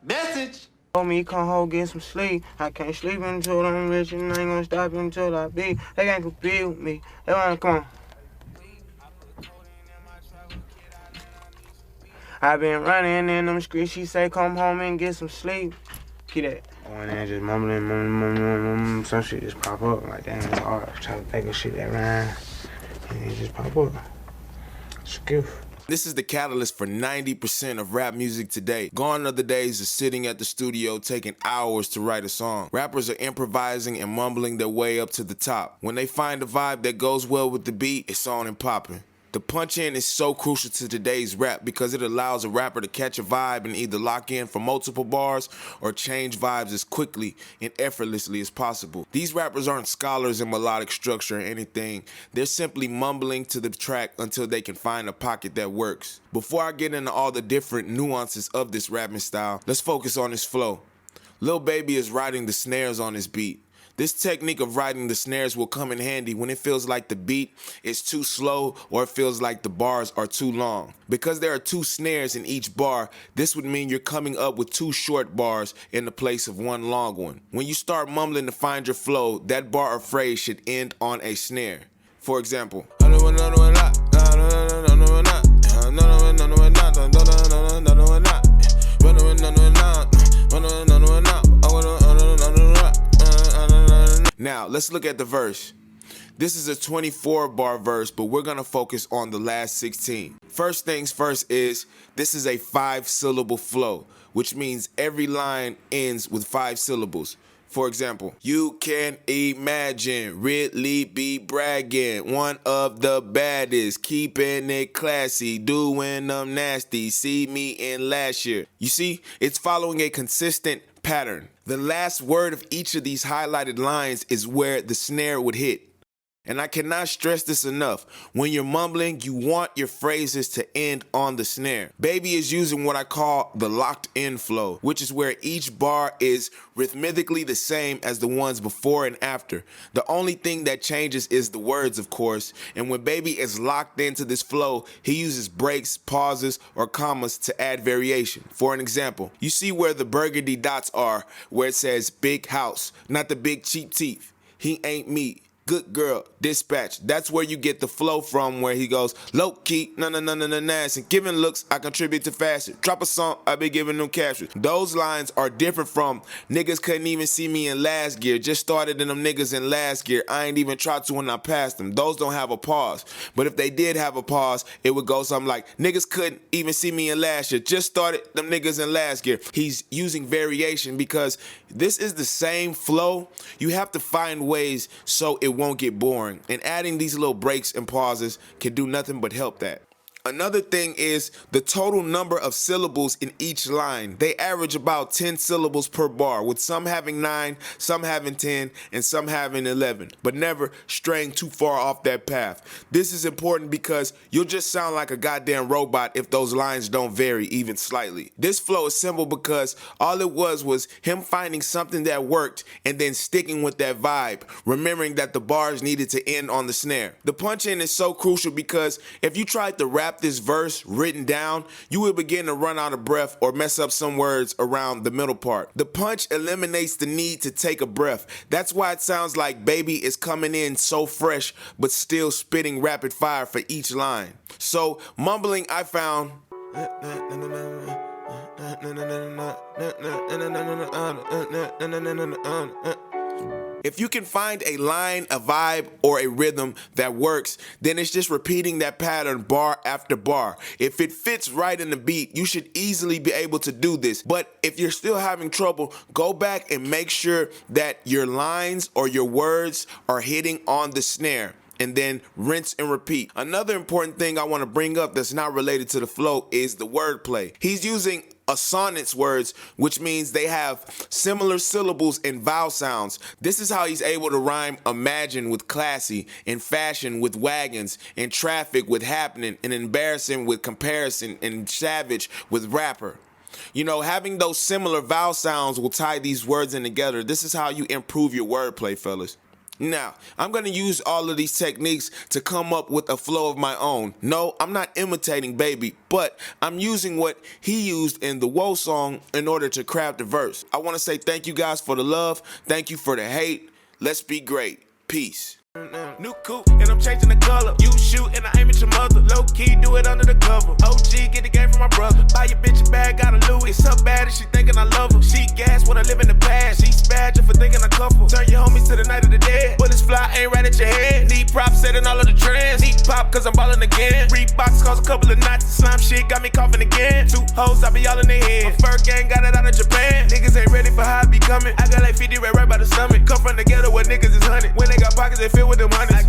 Message. Told me come home, get some sleep. I can't sleep until I'm rich and I ain't gonna stop until I be. They can't compete with me. They wanna come on. I been running in them streets. She say come home and get some sleep. Keep that. I went in just mumbling, some shit just pop up. Like, damn, it's hard. Try to think of shit that rhyme. And it just pop up. Skiff. This is the catalyst for 90% of rap music today. Gone are the days of sitting at the studio taking hours to write a song. Rappers are improvising and mumbling their way up to the top. When they find a vibe that goes well with the beat, it's on and popping. The punch-in is so crucial to today's rap because it allows a rapper to catch a vibe and either lock in for multiple bars or change vibes as quickly and effortlessly as possible. These rappers aren't scholars in melodic structure or anything. They're simply mumbling to the track until they can find a pocket that works. Before I get into all the different nuances of this rapping style, let's focus on his flow. Lil Baby is writing the snares on his beat. This technique of writing the snares will come in handy when it feels like the beat is too slow or it feels like the bars are too long. Because there are 2 snares in each bar, this would mean you're coming up with 2 short bars in the place of 1 long one. When you start mumbling to find your flow, that bar or phrase should end on a snare. For example, now, let's look at the verse. This is a 24-bar verse, but we're gonna focus on the last 16. First things first is, this is a 5-syllable flow, which means every line ends with 5 syllables. For example, you can imagine, really be bragging, one of the baddest, keeping it classy, doing them nasty, see me in last year. You see, it's following a consistent pattern. The last word of each of these highlighted lines is where the snare would hit. And I cannot stress this enough. When you're mumbling, you want your phrases to end on the snare. Baby is using what I call the locked in flow, which is where each bar is rhythmically the same as the ones before and after. The only thing that changes is the words, of course. And when Baby is locked into this flow, he uses breaks, pauses, or commas to add variation. For an example, you see where the burgundy dots are, where it says big house, not the big cheap teeth. He ain't me. Good girl, dispatch. That's where you get the flow from, where he goes low key, na and giving looks, I contribute to fashion. Drop a song, I be giving them captions. Those lines are different from niggas couldn't even see me in last gear. Just started in them niggas in last gear. I ain't even tried to when I passed them. Those don't have a pause. But if they did have a pause, it would go something like niggas couldn't even see me in last year. Just started them niggas in last gear. He's using variation because this is the same flow. You have to find ways so it won't get boring, and adding these little breaks and pauses can do nothing but help that. Another thing is the total number of syllables in each line. They average about 10 syllables per bar, with some having 9, some having 10, and some having 11, but never straying too far off that path. This is important because you'll just sound like a goddamn robot if those lines don't vary even slightly. This flow is simple because all it was him finding something that worked and then sticking with that vibe, remembering that the bars needed to end on the snare. The punch-in is so crucial because if you tried to rap this verse written down, you will begin to run out of breath or mess up some words around the middle part. The punch eliminates the need to take a breath. That's why it sounds like Baby is coming in so fresh but still spitting rapid fire for each line. So mumbling, I found if you can find a line, a vibe, or a rhythm that works, then it's just repeating that pattern bar after bar. If it fits right in the beat, you should easily be able to do this. But if you're still having trouble, go back and make sure that your lines or your words are hitting on the snare, and then rinse and repeat. Another important thing I want to bring up that's not related to the flow is the wordplay. He's using assonance words, which means they have similar syllables and vowel sounds. This is how he's able to rhyme imagine with classy, and fashion with wagons, and traffic with happening, and embarrassing with comparison, and savage with rapper. You know, having those similar vowel sounds will tie these words in together. This is how you improve your wordplay, fellas. Now, I'm gonna use all of these techniques to come up with a flow of my own. No, I'm not imitating Baby, but I'm using what he used in the Woah song in order to craft the verse. I wanna say thank you guys for the love, thank you for the hate. Let's be great. Peace. New coupe, and I'm changing the color. You shoot, and I aim at your mother. Low key, do it under the cover. OG, get the game from my brother. Buy your bitch a bag, got a Louis. It's so bad that she thinking I love her. She gas when I live in the past. She spaz for thinking I couple. Turn your homies to the night of the dead. Bullets fly, ain't right at your head. Need props, setting all of the trends. Need pop, cause I'm ballin' again. Reeboks cause a couple of nights. Slime shit got me coughing again. 2 hoes, I be all in their head. My fur gang got it out of Japan. Niggas ain't ready for how I be coming. I got like 50 right by the stomach. Come from the ghetto where niggas is hunted. When they got pockets, they fill with them hundreds.